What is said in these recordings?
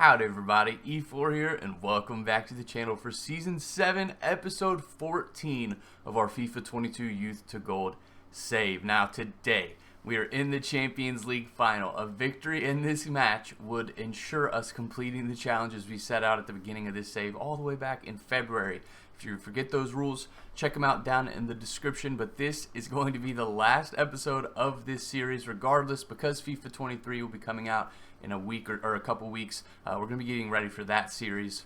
Howdy everybody, Efour here, and welcome back to the channel for Season 7, Episode 14 of our FIFA 22 Youth to Gold save. Now today, we are in the Champions League final. A victory in this match would ensure us completing the challenges we set out at the beginning of this save all the way back in February. If you forget those rules, check them out down in the description, but this is going to be the last episode of this series regardless, because FIFA 23 will be coming out in a week or a couple weeks. We're going to be getting ready for that series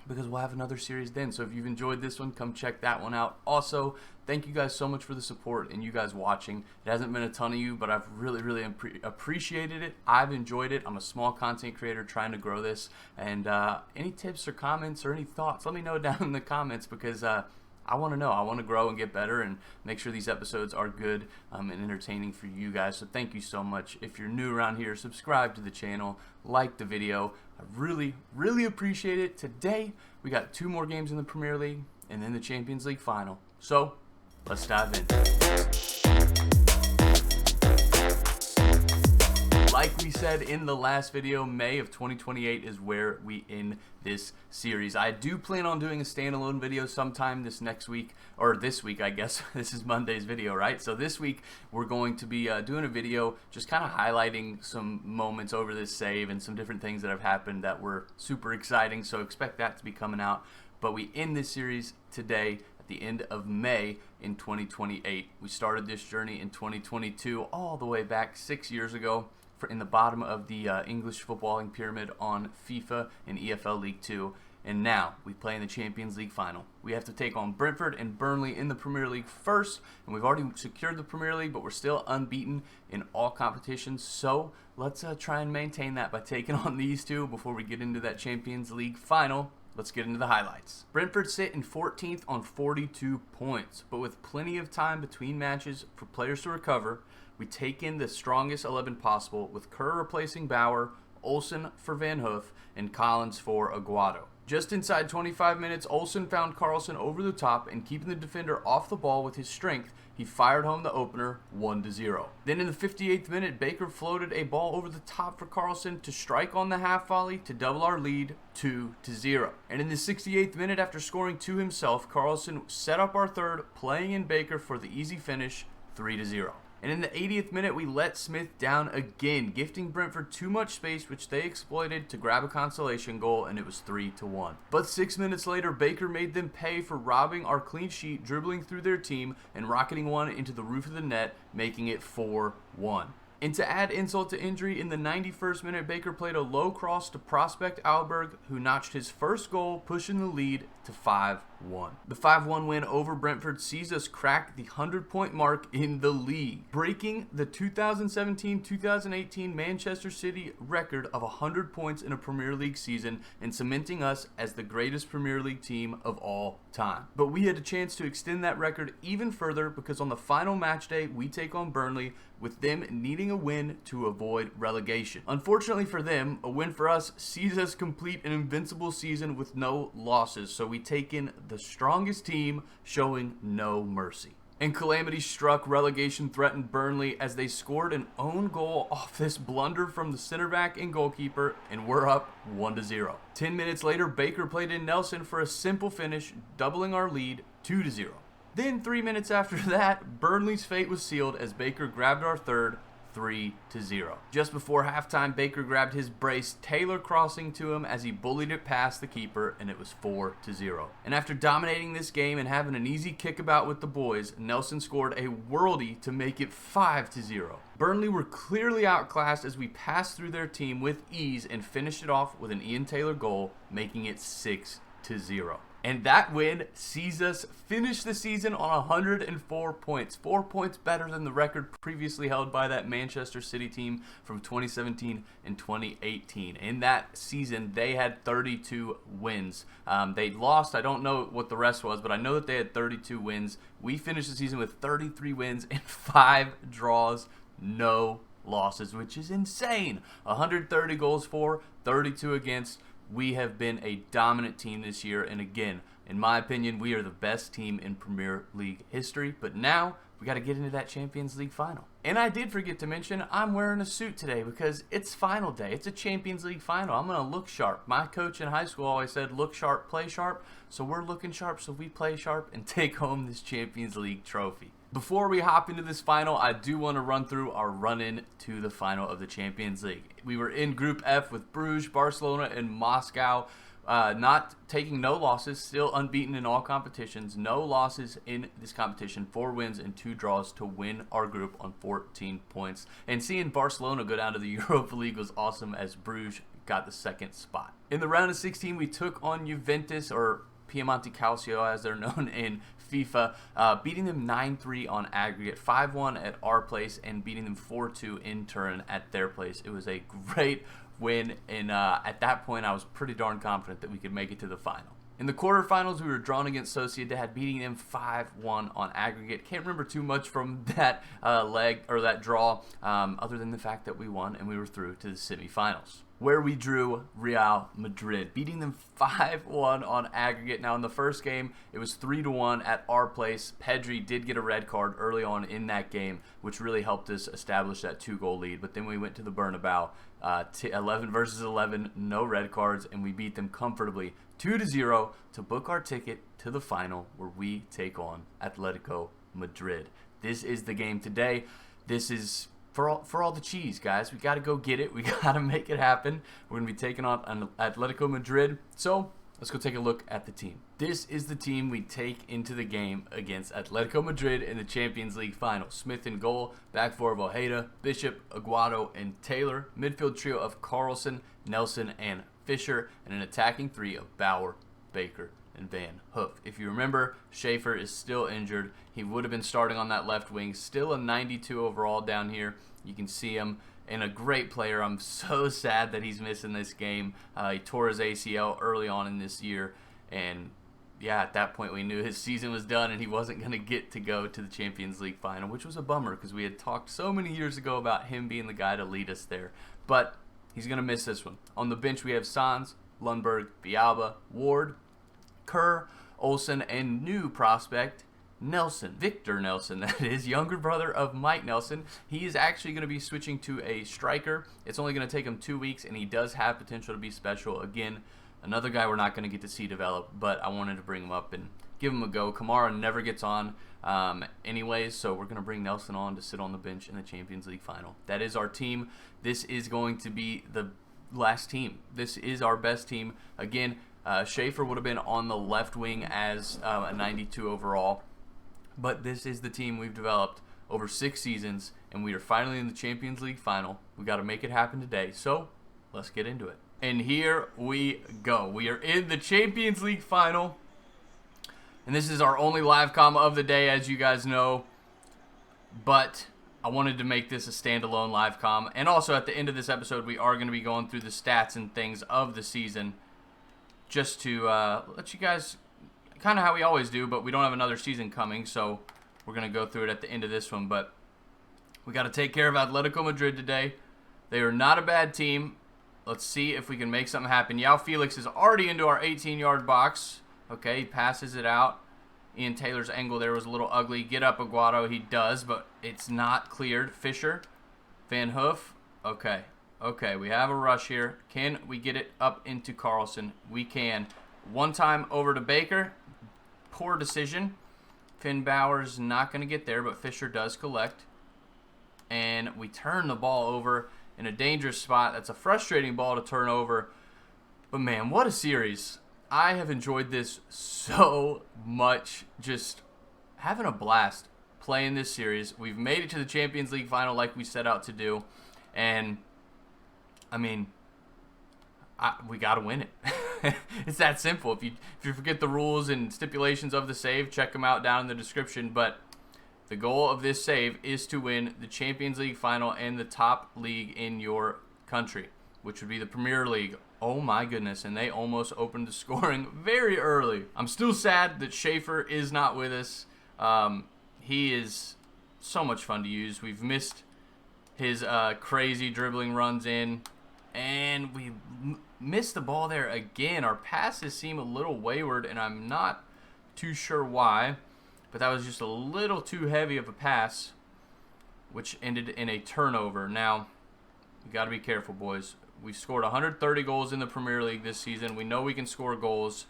because we'll have another series then. So if you've enjoyed this one, come check that one out. Also, thank you guys so much for the support and you guys watching. It hasn't been a ton of you, but I've really appreciated it. I've enjoyed it. I'm a small content creator trying to grow this. And any tips or comments or any thoughts, let me know down in the comments, because I want to know. I want to grow and get better and make sure these episodes are good and entertaining for you guys. So thank you so much. If you're new around here, subscribe to the channel, like the video. I really appreciate it. Today, we got 2 more games in the Premier League and then the Champions League final. So let's dive in. Like we said in the last video, May of 2028 is where we end this series. I do plan on doing a standalone video sometime this next week, or this week I guess. This is Monday's video, right? So this week we're going to be doing a video just kind of highlighting some moments over this save and some different things that have happened that were super exciting. So expect that to be coming out. But we end this series today at the end of May in 2028. We started this journey in 2022 all the way back 6 years ago, in the bottom of the English footballing pyramid on FIFA and EFL League 2, and now we play in the Champions League final. We have to take on Brentford and Burnley in the Premier League first, and we've already secured the Premier League, but we're still unbeaten in all competitions, so let's try and maintain that by taking on these two before we get into that Champions League final. Let's get into the highlights. Brentford sit in 14th on 42 points, but with plenty of time between matches for players to recover, we take in the strongest 11 possible, with Kerr replacing Bauer, Olsen for Van Hoof, and Collins for Aguado. Just inside 25 minutes, Olsen found Carlson over the top, and keeping the defender off the ball with his strength, he fired home the opener 1-0. Then in the 58th minute, Baker floated a ball over the top for Carlson to strike on the half volley to double our lead 2-0. And in the 68th minute, after scoring 2 himself, Carlson set up our third, playing in Baker for the easy finish 3-0. And in the 80th minute, we let Smith down again, gifting Brentford too much space, which they exploited to grab a consolation goal, and it was 3-1. But 6 minutes later, Baker made them pay for robbing our clean sheet, dribbling through their team, and rocketing one into the roof of the net, making it 4-1. And to add insult to injury, in the 91st minute, Baker played a low cross to Prospect Alberg, who notched his first goal, pushing the lead to 5-1. The 5-1 win over Brentford sees us crack the 100-point mark in the league, breaking the 2017-2018 Manchester City record of 100 points in a Premier League season and cementing us as the greatest Premier League team of all time. But we had a chance to extend that record even further, because on the final match day, we take on Burnley, with them needing a win to avoid relegation. Unfortunately for them, a win for us sees us complete an invincible season with no losses, so we take in the strongest team, showing no mercy. And calamity struck. Relegation threatened Burnley as they scored an own goal off this blunder from the center back and goalkeeper, and we're up 1-0. 10 minutes later, Baker played in Nelson for a simple finish, doubling our lead 2-0. Then 3 minutes after that, Burnley's fate was sealed as Baker grabbed our third, 3-0. Just before halftime, Baker grabbed his brace, Taylor crossing to him as he bullied it past the keeper, and it was 4-0. And after dominating this game and having an easy kickabout with the boys, Nelson scored a worldie to make it 5-0. Burnley were clearly outclassed as we passed through their team with ease and finished it off with an Ian Taylor goal, making it 6-0. And that win sees us finish the season on 104 points. 4 points better than the record previously held by that Manchester City team from 2017 and 2018. In that season, they had 32 wins. They lost, I don't know what the rest was, but I know that they had 32 wins. We finished the season with 33 wins and 5 draws, no losses, which is insane. 130 goals for, 32 against. We have been a dominant team this year, and again, in my opinion, we are the best team in Premier League history. But now we got to get into that Champions League final. And I did forget to mention, I'm wearing a suit today because it's final day. It's a Champions League final. I'm going to look sharp. My coach in high school always said, look sharp, play sharp. So we're looking sharp, so we play sharp and take home this Champions League trophy. Before we hop into this final, I do want to run through our run-in to the final of the Champions League. We were in Group F with Bruges, Barcelona, and Moscow. Not taking no losses, still unbeaten in all competitions. No losses in this competition. 4 wins and 2 draws to win our group on 14 points. And seeing Barcelona go down to the Europa League was awesome as Bruges got the 2nd spot. In the round of 16, we took on Juventus, or Piemonte Calcio as they're known in FIFA, beating them 9-3 on aggregate, 5-1 at our place, and beating them 4-2 in Turin at their place. It was a great win, and at that point I was pretty darn confident that we could make it to the final. In the quarterfinals, we were drawn against Sociedad, beating them 5-1 on aggregate. Can't remember too much from that leg or that draw, other than the fact that we won and we were through to the semifinals, where we drew Real Madrid, beating them 5-1 on aggregate. Now, in the first game, it was 3-1 at our place. Pedri did get a red card early on in that game, which really helped us establish that 2-goal lead. But then we went to the Bernabeu, 11 versus 11, no red cards, and we beat them comfortably 2-0 to book our ticket to the final, where we take on Atletico Madrid. This is the game today. This is for all the cheese, guys. We got to go get it. We got to make it happen. We're going to be taking on Atletico Madrid. So let's go take a look at the team. This is the team we take into the game against Atletico Madrid in the Champions League final. Smith in goal, back four of Ojeda, Bishop, Aguado, and Taylor. Midfield trio of Carlson, Nelson, and Fisher, and an attacking 3 of Bauer, Baker, and Van Hoof. If you remember, Schaefer is still injured. He would have been starting on that left wing. Still a 92 overall down here. You can see him, and a great player. I'm so sad that he's missing this game. He tore his ACL early on in this year, and yeah, at that point we knew his season was done and he wasn't going to get to go to the Champions League final, which was a bummer because we had talked so many years ago about him being the guy to lead us there. But he's going to miss this one. On the bench we have Sanz, Lundberg, Bialba, Ward, Kerr, Olsen, and new prospect Nelson, Victor Nelson, that is, younger brother of Mike Nelson. He is actually going to be switching to a striker. It's only going to take him 2 weeks, and he does have potential to be special. Again, another guy we're not going to get to see develop, but I wanted to bring him up and give him a go. Kamara never gets on anyways, so we're going to bring Nelson on to sit on the bench in the Champions League final. That is our team. This is going to be the last team. This is our best team. Again, Schaefer would have been on the left wing as a 92 overall. But this is the team we've developed over 6 seasons, and we are finally in the Champions League final. We got to make it happen today, so let's get into it. And here we go. We are in the Champions League final, and this is our only live comm of the day, as you guys know. But I wanted to make this a standalone live comm, and also at the end of this episode, we are going to be going through the stats and things of the season, just to let you guys, kind of how we always do, but we don't have another season coming, so we're going to go through it at the end of this one. But we got to take care of Atletico Madrid today. They are not a bad team. Let's see if we can make something happen. Yao Felix is already into our 18-yard box. Okay, he passes it out. Ian Taylor's angle there was a little ugly. Get up, Aguado. He does, but it's not cleared. Fisher, Van Hoof. Okay, we have a rush here. Can we get it up into Carlson? We can. One time over to Baker. Poor decision. Finn Bauer's not going to get there, but Fisher does collect. And we turn the ball over in a dangerous spot. That's a frustrating ball to turn over. But man, what a series. I have enjoyed this so much. Just having a blast playing this series. We've made it to the Champions League final like we set out to do. And, I mean, we got to win it. It's that simple. If you forget the rules and stipulations of the save, check them out down in the description. But the goal of this save is to win the Champions League final and the top league in your country, which would be the Premier League. Oh my goodness, and they almost opened the scoring very early. I'm still sad that Schaefer is not with us. He is so much fun to use. We've missed his crazy dribbling runs in, and we missed the ball there again. Our passes seem a little wayward, and I'm not too sure why. but that was just a little too heavy of a pass, which ended in a turnover. Now, you got to be careful, boys. We scored 130 goals in the Premier League this season. We know we can score goals.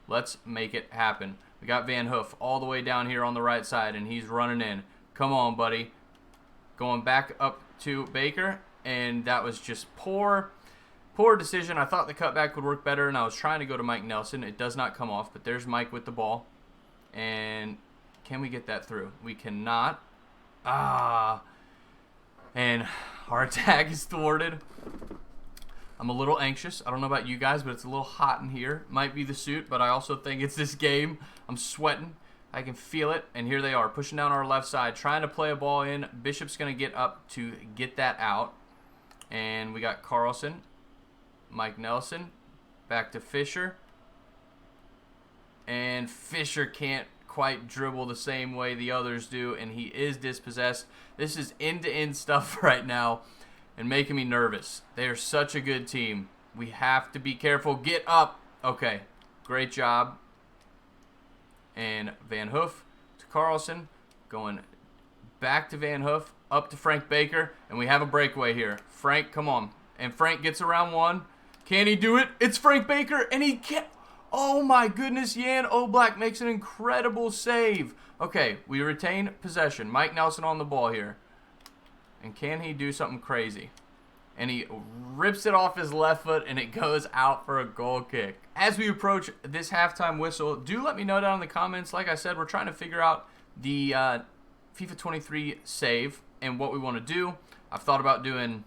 Let's make it happen. We got Van Hoof all the way down here on the right side, and he's running in. Come on, buddy. Going back up to Baker, and that was just poor decision. I thought the cutback would work better, and I was trying to go to Mike Nelson. It does not come off, but there's Mike with the ball. And can we get that through? We cannot. And our attack is thwarted. I'm a little anxious. I don't know about you guys, but it's a little hot in here. Might be the suit, but I also think it's this game. I'm sweating. I can feel it. And here they are, pushing down our left side, trying to play a ball in. Bishop's going to get up to get that out. And we got Carlson, Mike Nelson, back to Fisher. And Fisher can't quite dribble the same way the others do, and he is dispossessed. This is end-to-end stuff right now and making me nervous. They are such a good team. We have to be careful. Get up. Okay, great job. And Van Hoof to Carlson, going back to Van Hoof, up to Frank Baker, and we have a breakaway here. Frank, come on. And Frank gets around one. Can he do it? It's Frank Baker, and he can't. Oh my goodness, Jan Oblak makes an incredible save. Okay, we retain possession. Mike Nelson on the ball here. And can he do something crazy? And he rips it off his left foot, and it goes out for a goal kick. As we approach this halftime whistle, do let me know down in the comments. Like I said, we're trying to figure out the FIFA 23 save and what we want to do. I've thought about doing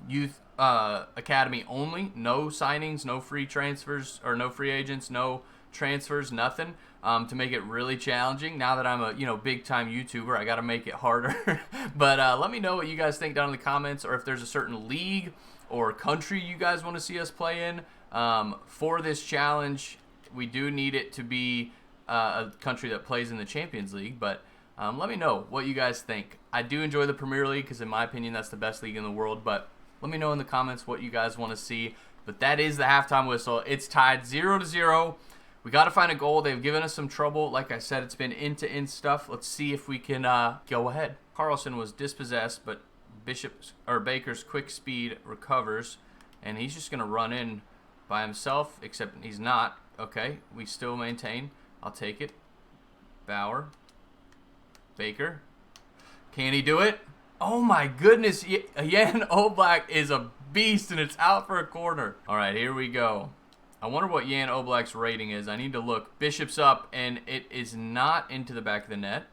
youth academy only, no signings, no free transfers, or no free agents, no transfers, nothing, to make it really challenging. Now that I'm a big time YouTuber, I got to make it harder. But let me know what you guys think down in the comments, or if there's a certain league or country you guys want to see us play in for this challenge. We do need it to be a country that plays in the Champions League, but let me know what you guys think. I do enjoy the Premier League because, in my opinion, that's the best league in the world, but let me know in the comments what you guys want to see. But that is the halftime whistle. It's tied 0-0. We got to find a goal. They've given us some trouble. Like I said, it's been end-to-end stuff. Let's see if we can go ahead. Carlson was dispossessed, but Baker's quick speed recovers, and he's just going to run in by himself, except he's not. Okay, we still maintain. I'll take it. Bauer. Baker. Can he do it? Oh my goodness, Jan Oblak is a beast, and it's out for a corner. All right, here we go. I wonder what Jan Oblak's rating is. I need to look. Bishop's up, and it is not into the back of the net.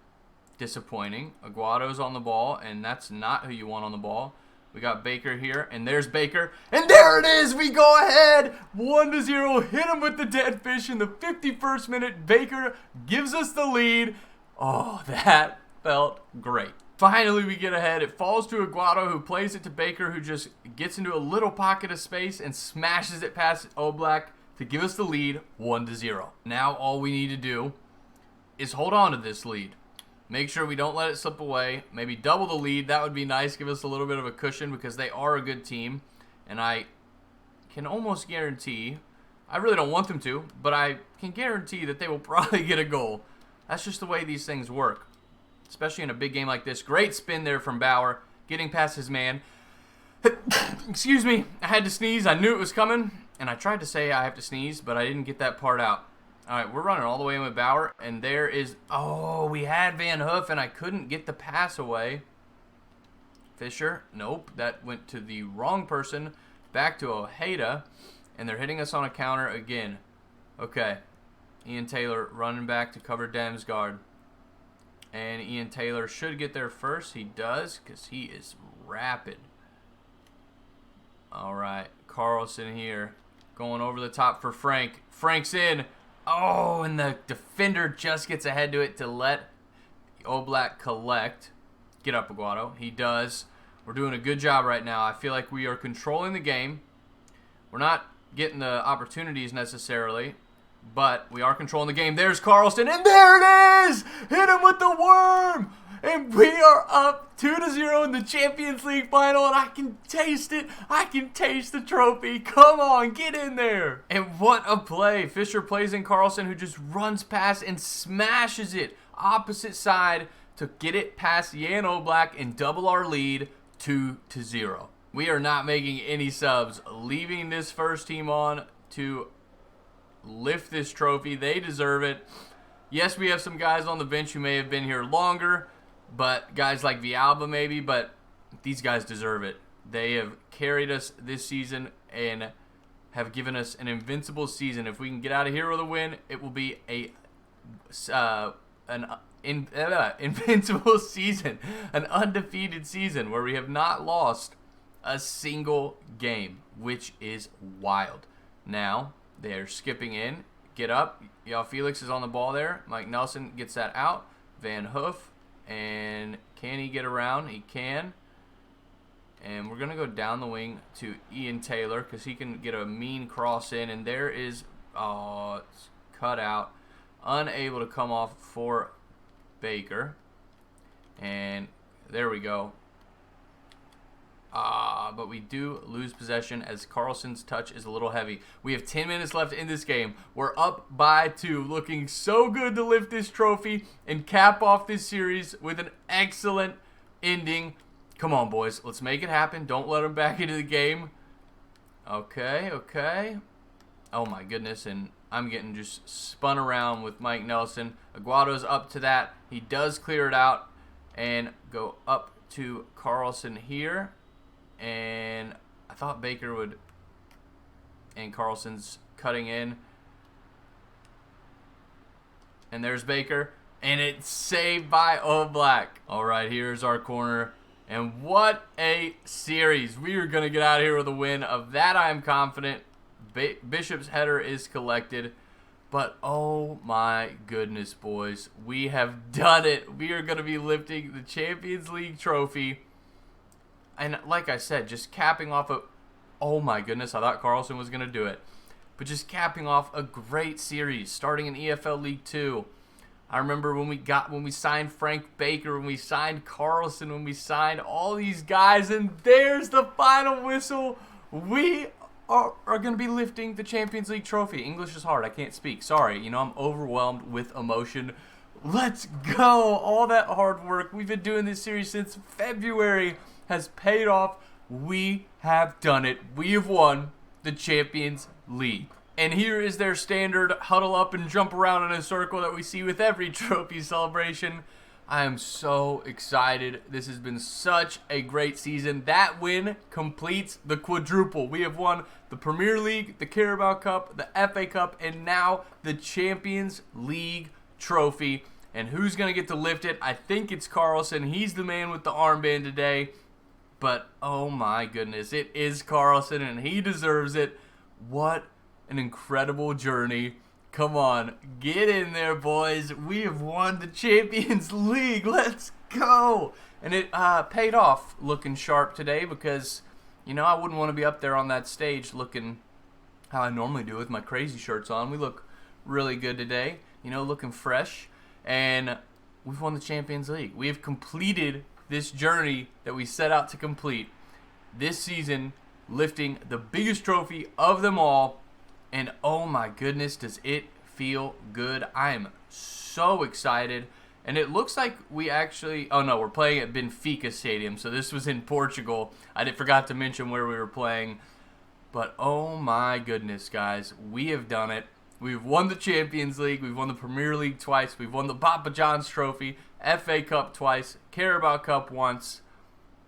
Disappointing. Aguado's on the ball, and that's not who you want on the ball. We got Baker here, and there's Baker, and there it is! We go ahead! 1-0. Hit him with the dead fish in the 51st minute. Baker gives us the lead. Oh, that felt great. Finally, we get ahead. It falls to Aguado, who plays it to Baker, who just gets into a little pocket of space and smashes it past Oblak to give us the lead, 1-0. Now all we need to do is hold on to this lead. Make sure we don't let it slip away. Maybe double the lead. That would be nice. Give us a little bit of a cushion because they are a good team. And I can almost guarantee, I really don't want them to, but I can guarantee that they will probably get a goal. That's just the way these things work, especially in a big game like this. Great spin there from Bauer, getting past his man. Excuse me, I had to sneeze. I knew it was coming, and I tried to say I have to sneeze, but I didn't get that part out. All right, we're running all the way in with Bauer, and there is, oh, we had Van Hoof, and I couldn't get the pass away. Fisher, nope, that went to the wrong person. Back to Ojeda, and they're hitting us on a counter again. Okay, Ian Taylor running back to cover Damsgaard. And Ian Taylor should get there first. He does, because he is rapid. All right, Carlson here. Going over the top for Frank. Frank's in. Oh, and the defender just gets ahead to it to let Oblak collect. Get up, Aguado. He does. We're doing a good job right now. I feel like we are controlling the game. We're not getting the opportunities necessarily, but we are controlling the game. There's Carlson, and there it is! Hit him with the worm! And we are up 2-0 in the Champions League final, and I can taste it. I can taste the trophy. Come on, get in there. And what a play. Fisher plays in Carlson, who just runs past and smashes it opposite side to get it past Jan Oblak and double our lead 2-0. We are not making any subs. Leaving this first team on to lift this trophy. They deserve it. Yes, we have some guys on the bench who may have been here longer, but guys like Villalba maybe, but these guys deserve it. They have carried us this season and have given us an invincible season. If we can get out of here with a win, it will be an invincible season, an undefeated season where we have not lost a single game, which is wild. Now, they're skipping in. Get up. Y'all Felix is on the ball there. Mike Nelson gets that out. Van Hoof. And can he get around? He can. And we're going to go down the wing to Ian Taylor because he can get a mean cross in. And there is, it's cut out. Unable to come off for Baker. And there we go. But we do lose possession as Carlson's touch is a little heavy. We have 10 minutes left in this game. We're up by 2. Looking so good to lift this trophy and cap off this series with an excellent ending. Come on, boys. Let's make it happen. Don't let them back into the game. Okay, okay. Oh, my goodness. And I'm getting just spun around with Mike Nelson. Aguado's up to that. He does clear it out and go up to Carlson here. And I thought Baker would, and Carlson's cutting in. And there's Baker, and it's saved by Oblak. All right, here's our corner. And what a series. We are going to get out of here with a win. Of that, I am confident. Bishop's header is collected. But, oh my goodness, boys. We have done it. We are going to be lifting the Champions League trophy. And like I said, just capping off a... Oh my goodness, I thought Carlson was going to do it. But just capping off a great series, starting in EFL League 2. I remember when we signed Frank Baker, when we signed Carlson, when we signed all these guys, and there's the final whistle. We are going to be lifting the Champions League trophy. English is hard. I can't speak. Sorry. You know, I'm overwhelmed with emotion. Let's go. All that hard work. We've been doing this series since February has paid off. We have done it. We have won the Champions League. And here is their standard huddle up and jump around in a circle that we see with every trophy celebration. I am so excited. This has been such a great season. That win completes the quadruple. We have won the Premier League, the Carabao Cup, the FA Cup, and now the Champions League trophy. And who's going to get to lift it? I think it's Carlson. He's the man with the armband today. But, oh my goodness, it is Carlson, and he deserves it. What an incredible journey. Come on, get in there, boys. We have won the Champions League. Let's go. And it paid off looking sharp today because, you know, I wouldn't want to be up there on that stage looking how I normally do with my crazy shirts on. We look really good today, you know, looking fresh. And we've won the Champions League. We have completed this journey that we set out to complete this season, lifting the biggest trophy of them all. And oh my goodness, does it feel good. I am so excited. And it looks like we actually, oh no, we're playing at Benfica Stadium. So this was in Portugal. I forgot to mention where we were playing. But oh my goodness, guys, we have done it. We've won the Champions League. We've won the Premier League twice. We've won the Papa John's Trophy, FA Cup twice, Carabao Cup once.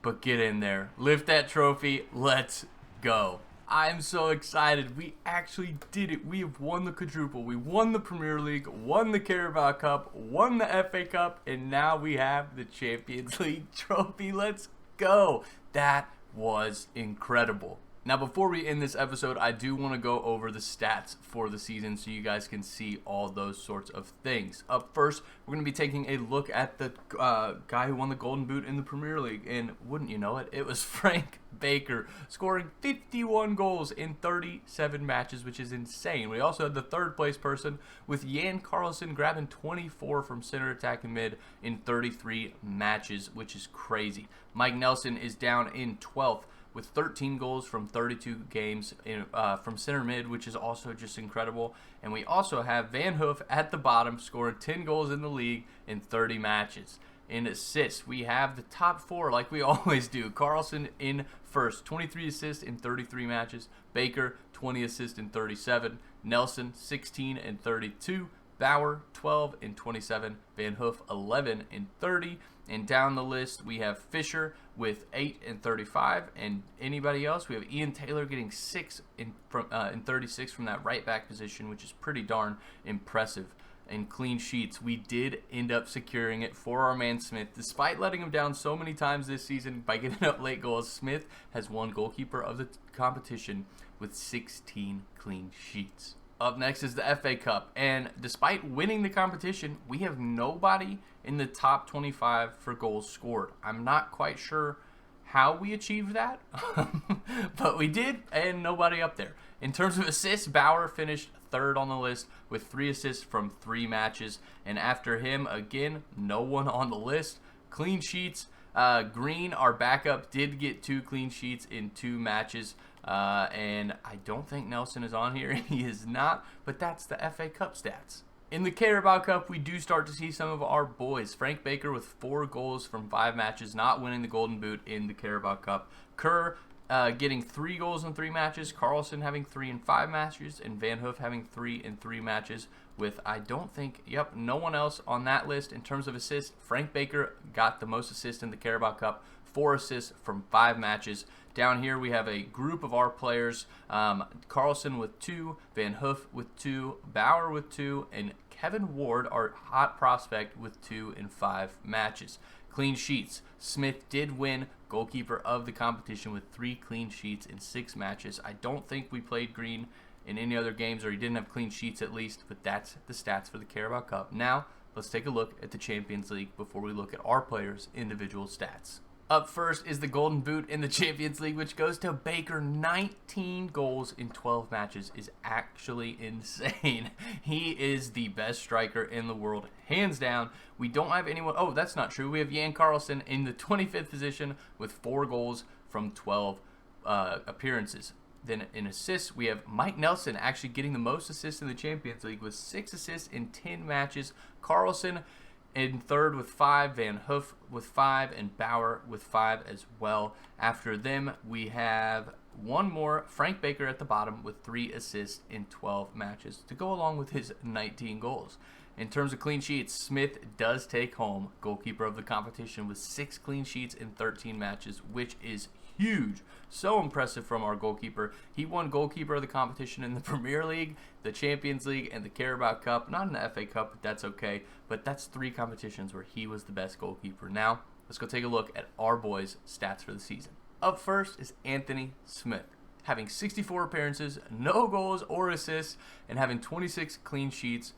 But get in there. Lift that trophy. Let's go. I'm so excited. We actually did it. We have won the quadruple. We won the Premier League, won the Carabao Cup, won the FA Cup, and now we have the Champions League trophy. Let's go. That was incredible. Now, before we end this episode, I do want to go over the stats for the season so you guys can see all those sorts of things. Up first, we're going to be taking a look at the guy who won the Golden Boot in the Premier League. And wouldn't you know it, it was Frank Baker, scoring 51 goals in 37 matches, which is insane. We also had the third place person with Jan Carlson grabbing 24 from center attack and mid in 33 matches, which is crazy. Mike Nelson is down in 12th. with 13 goals from 32 games from center mid, which is also just incredible. And we also have Van Hoof at the bottom, scoring 10 goals in the league in 30 matches. In assists, we have the top four like we always do. Carlson in first, 23 assists in 33 matches. Baker, 20 assists in 37. Nelson, 16 and 32. Bauer, 12 and 27. Van Hoof, 11 and 30. And down the list, we have Fisher with 8 and 35. And anybody else, we have Ian Taylor getting 6 in 36 from that right back position, which is pretty darn impressive. And clean sheets, we did end up securing it for our man Smith. Despite letting him down so many times this season by giving up late goals, Smith has won goalkeeper of the competition with 16 clean sheets. Up next is the FA Cup, and despite winning the competition, we have nobody in the top 25 for goals scored. I'm not quite sure how we achieved that, but we did, and nobody up there. In terms of assists, Bauer finished third on the list with 3 assists from 3 matches, and after him, again, no one on the list. Clean sheets, Green, our backup, did get 2 clean sheets in 2 matches, and I don't think Nelson is on here. He is not, but that's the FA Cup stats. In the Carabao Cup, we do start to see some of our boys. Frank Baker with 4 goals from 5 matches, not winning the Golden Boot in the Carabao Cup. Kerr getting 3 goals in 3 matches. Carlson having 3 in 5 matches. And Van Hoof having 3 in 3 matches with, I don't think, no one else on that list. In terms of assists, Frank Baker got the most assists in the Carabao Cup. 4 assists from 5 matches. Down here we have a group of our players. Carlson with 2, Van Hoof with 2, Bauer with 2, and Kevin Ward, our hot prospect, with 2 in 5 matches. Clean sheets. Smith did win goalkeeper of the competition with 3 clean sheets in 6 matches. I don't think we played Green in any other games, or he didn't have clean sheets at least, but that's the stats for the Carabao Cup. Now, let's take a look at the Champions League before we look at our players' individual stats. Up first is the Golden Boot in the Champions League, which goes to Baker. 19 goals in 12 matches is actually insane. He is the best striker in the world, hands down. We don't have anyone. Oh, that's not true. We have Jan Carlson in the 25th position with 4 goals from 12 appearances. Then in assists, we have Mike Nelson actually getting the most assists in the Champions League with 6 assists in 10 matches. Carlson in third with 5, Van Hoof with 5, and Bauer with 5 as well. After them, we have one more, Frank Baker at the bottom with 3 assists in 12 matches to go along with his 19 goals. In terms of clean sheets, Smith does take home goalkeeper of the competition with 6 clean sheets in 13 matches, which is huge. So impressive from our goalkeeper. He won goalkeeper of the competition in the Premier League, the Champions League, and the Carabao Cup. Not in the FA Cup, but that's okay. But that's 3 competitions where he was the best goalkeeper. Now, let's go take a look at our boys' stats for the season. Up first is Anthony Smith, having 64 appearances, no goals or assists, and having 26 clean sheets,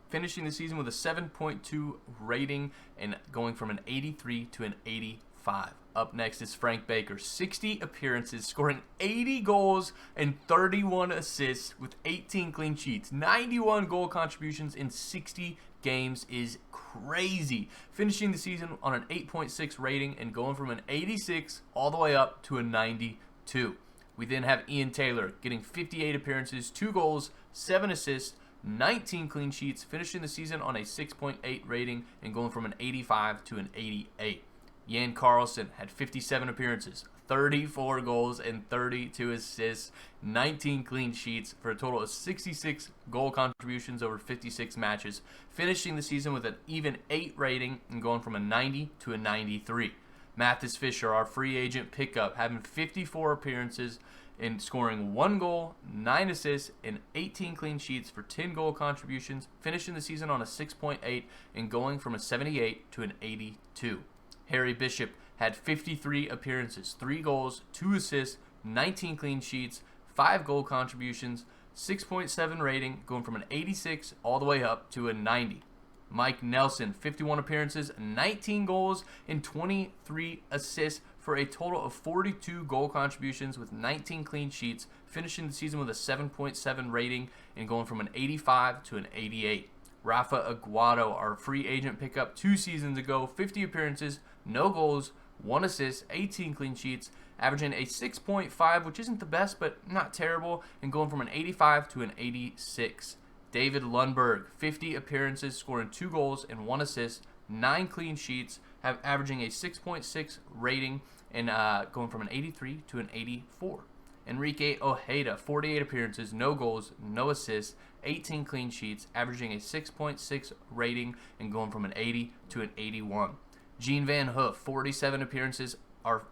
finishing the season with a 7.2 rating and going from an 83 to an 85. Up next is Frank Baker, 60 appearances, scoring 80 goals and 31 assists with 18 clean sheets. 91 goal contributions in 60 games is crazy. Finishing the season on an 8.6 rating and going from an 86 all the way up to a 92. We then have Ian Taylor getting 58 appearances, 2 goals, 7 assists, 19 clean sheets, finishing the season on a 6.8 rating and going from an 85 to an 88. Jan Carlson had 57 appearances, 34 goals and 32 assists, 19 clean sheets for a total of 66 goal contributions over 56 matches, finishing the season with an even 8 rating and going from a 90 to a 93. Mathis Fisher, our free agent pickup, having 54 appearances and scoring 1 goal, 9 assists, and 18 clean sheets for 10 goal contributions, finishing the season on a 6.8 and going from a 78 to an 82. Harry Bishop had 53 appearances, 3 goals, 2 assists, 19 clean sheets, 5 goal contributions, 6.7 rating, going from an 86 all the way up to a 90. Mike Nelson, 51 appearances, 19 goals, and 23 assists for a total of 42 goal contributions with 19 clean sheets, finishing the season with a 7.7 rating and going from an 85 to an 88. Rafa Aguado, our free agent pickup 2 seasons ago, 50 appearances, no goals, 1 assist, 18 clean sheets, averaging a 6.5, which isn't the best, but not terrible, and going from an 85 to an 86. David Lundberg, 50 appearances, scoring 2 goals and 1 assist, 9 clean sheets, averaging a 6.6 rating, and going from an 83 to an 84. Enrique Ojeda, 48 appearances, no goals, no assists, 18 clean sheets, averaging a 6.6 rating, and going from an 80 to an 81. Gene Van Hoof, 47 appearances. Our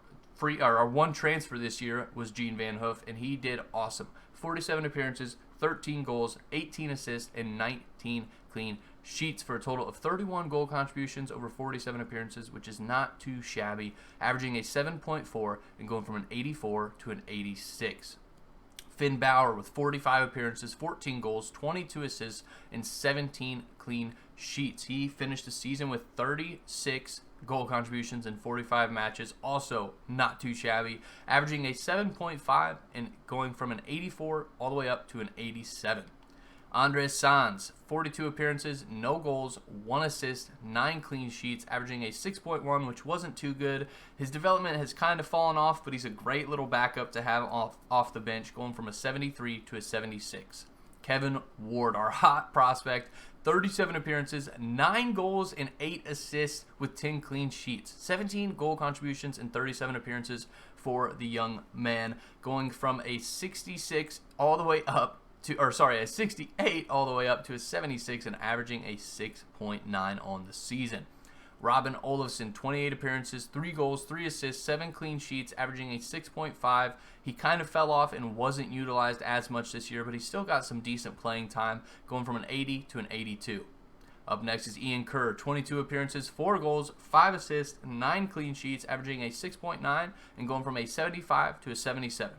one transfer this year was Gene Van Hoof, and he did awesome. 47 appearances, 13 goals, 18 assists, and 19 clean sheets for a total of 31 goal contributions over 47 appearances, which is not too shabby, averaging a 7.4 and going from an 84 to an 86. Finn Bauer with 45 appearances, 14 goals, 22 assists, and 17 clean sheets. He finished the season with 36 goal contributions in 45 matches, also not too shabby, averaging a 7.5 and going from an 84 all the way up to an 87. Andres Sanz, 42 appearances, no goals, 1 assist, 9 clean sheets, averaging a 6.1, which wasn't too good. His development has kind of fallen off, but he's a great little backup to have off the bench, going from a 73 to a 76. Kevin Ward, our hot prospect, 37 appearances, 9 goals, and 8 assists with 10 clean sheets. 17 goal contributions in 37 appearances for the young man, going from a 66 all the way up a 68 all the way up to a 76 and averaging a 6.9 on the season. Robin Olofsson, 28 appearances, 3 goals, 3 assists, 7 clean sheets, averaging a 6.5. He kind of fell off and wasn't utilized as much this year, but he still got some decent playing time, going from an 80 to an 82. Up next is Ian Kerr, 22 appearances, 4 goals, 5 assists, 9 clean sheets, averaging a 6.9 and going from a 75 to a 77.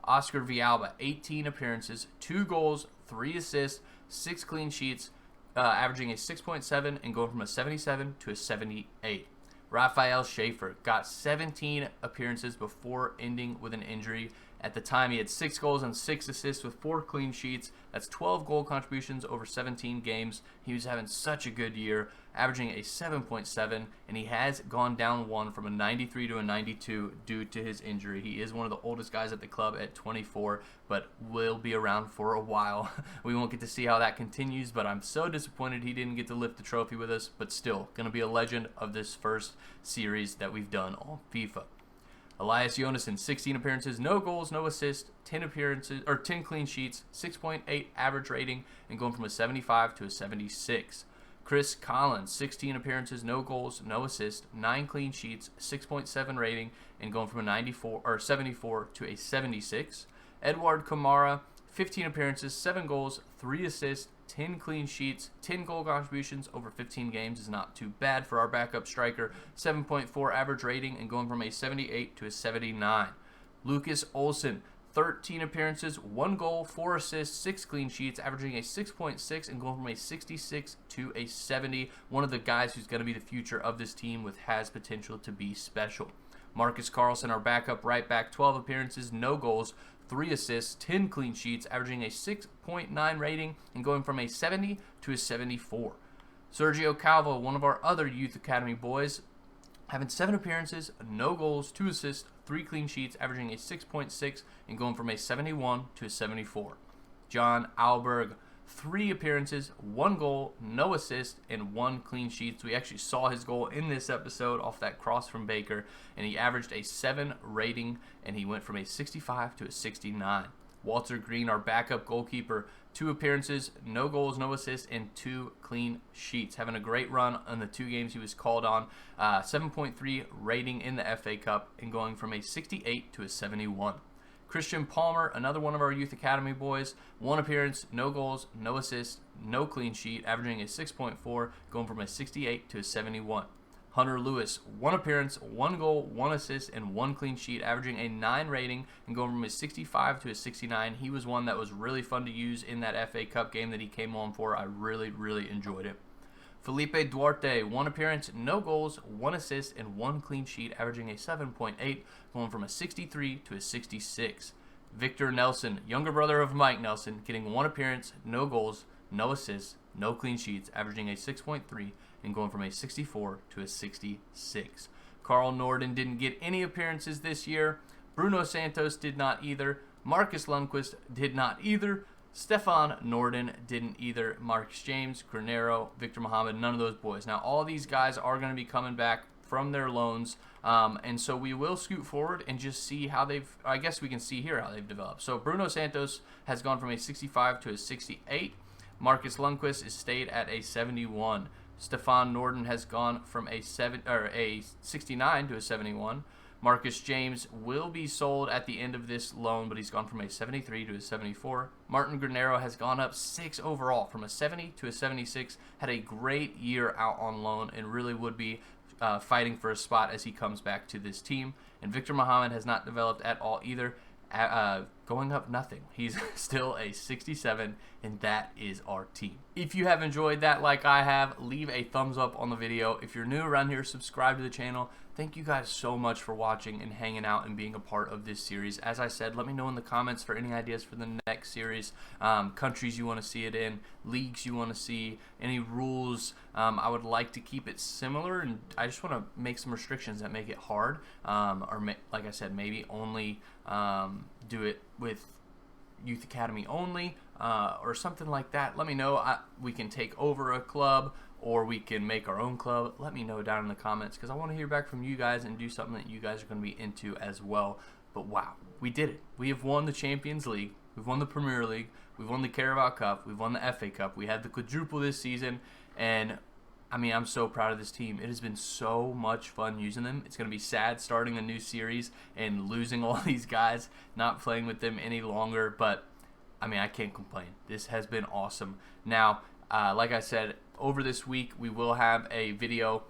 Oscar Villalba, 18 appearances, 2 goals, 3 assists, 6 clean sheets, averaging a 6.7 and going from a 77 to a 78. Rafael Schaefer got 17 appearances before ending with an injury. At the time, he had 6 goals and 6 assists with 4 clean sheets. That's 12 goal contributions over 17 games. He was having such a good year, averaging a 7.7, and he has gone down 1 from a 93 to a 92 due to his injury. He is one of the oldest guys at the club at 24, but will be around for a while. We won't get to see how that continues, but I'm so disappointed he didn't get to lift the trophy with us, but still, going to be a legend of this first series that we've done on FIFA. Elias Jonassen, 16 appearances, no goals, no assists, 10 clean sheets, 6.8 average rating, and going from a 75 to a 76. Chris Collins, 16 appearances, no goals, no assists, 9 clean sheets, 6.7 rating, and going from a 74 to a 76. Edward Kamara, 15 appearances, 7 goals, 3 assists, 10 clean sheets, 10 goal contributions over 15 games is not too bad for our backup striker. 7.4 average rating and going from a 78 to a 79. Lucas Olsen, 13 appearances, 1 goal, 4 assists, 6 clean sheets, averaging a 6.6 and going from a 66 to a 70. One of the guys who's going to be the future of this team has potential to be special. Marcus Carlson, our backup right back, 12 appearances, no goals, 3 assists, 10 clean sheets, averaging a 6.9 rating and going from a 70 to a 74. Sergio Calvo, one of our other youth academy boys, having 7 appearances, no goals, 2 assists, 3 clean sheets, averaging a 6.6 and going from a 71 to a 74. John Alberg, 3 appearances, 1 goal, no assist, and 1 clean sheet. We actually saw his goal in this episode off that cross from Baker, and he averaged a 7 rating, and he went from a 65 to a 69. Walter Green, our backup goalkeeper, 2 appearances, no goals, no assists, and 2 clean sheets. Having a great run on the 2 games he was called on. 7.3 rating in the FA Cup, and going from a 68 to a 71. Christian Palmer, another one of our Youth Academy boys, 1 appearance, no goals, no assists, no clean sheet, averaging a 6.4, going from a 68 to a 71. Hunter Lewis, 1 appearance, 1 goal, 1 assist, and 1 clean sheet, averaging a 9 rating and going from a 65 to a 69. He was one that was really fun to use in that FA Cup game that he came on for. I really, really enjoyed it. Felipe Duarte, 1 appearance, no goals, 1 assist, and 1 clean sheet, averaging a 7.8, going from a 63 to a 66. Victor Nelson, younger brother of Mike Nelson, getting 1 appearance, no goals, no assists, no clean sheets, averaging a 6.3, and going from a 64 to a 66. Carl Norden didn't get any appearances this year. Bruno Santos did not either. Marcus Lundqvist did not either. Stefan Norden didn't either. Marcus James, Granero, Victor Muhammad, none of those boys. Now, all these guys are going to be coming back from their loans, and so we will scoot forward and just see how they've, I guess we can see here how they've developed. So Bruno Santos has gone from a 65 to a 68. Marcus Lundqvist has stayed at a 71. Stefan Norden has gone from a 69 to a 71. Marcus James will be sold at the end of this loan, but he's gone from a 73 to a 74. Martin Granero has gone up 6 overall, from a 70 to a 76. Had a great year out on loan and really would be fighting for a spot as he comes back to this team. And Victor Muhammad has not developed at all either, going up nothing. He's still a 67, and that is our team. If you have enjoyed that like I have, leave a thumbs up on the video. If you're new around here, subscribe to the channel. Thank you guys so much for watching and hanging out and being a part of this series. As I said, let me know in the comments for any ideas for the next series, countries you want to see it in, leagues you want to see, any rules. I would like to keep it similar, and I just want to make some restrictions that make it hard, like I said, maybe only do it with Youth Academy only, or something like that. Let me know. We can take over a club, or we can make our own club. Let me know down in the comments, because I want to hear back from you guys and do something that you guys are going to be into as well. But wow, we did it. We have won the Champions League. We've won the Premier League. We've won the Carabao Cup. We've won the FA Cup. We had the quadruple this season, and I mean, I'm so proud of this team. It has been so much fun using them. It's going to be sad starting a new series and losing all these guys, not playing with them any longer, but I mean, I can't complain. This has been awesome. Now, like I said, over this week, we will have a video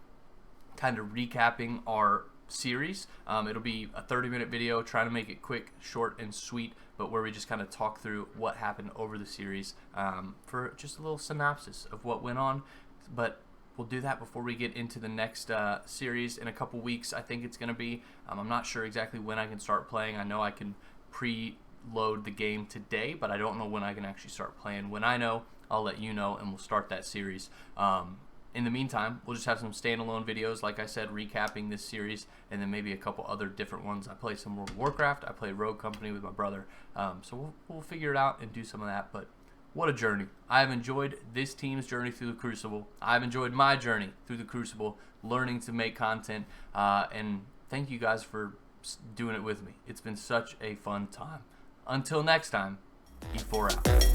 kind of recapping our series. It'll be a 30-minute video, trying to make it quick, short, and sweet, but where we just kind of talk through what happened over the series, for just a little synopsis of what went on. But we'll do that before we get into the next series in a couple weeks. I think it's going to be. I'm not sure exactly when I can start playing. I know I can preload the game today, but I don't know when I can actually start playing. When I know, I'll let you know, and we'll start that series. In the meantime, we'll just have some standalone videos, like I said, recapping this series, and then maybe a couple other different ones. I play some World of Warcraft. I play Rogue Company with my brother. So we'll figure it out and do some of that. But what a journey. I have enjoyed this team's journey through the Crucible. I've enjoyed my journey through the Crucible, learning to make content, and thank you guys for doing it with me. It's been such a fun time. Until next time, Efour out.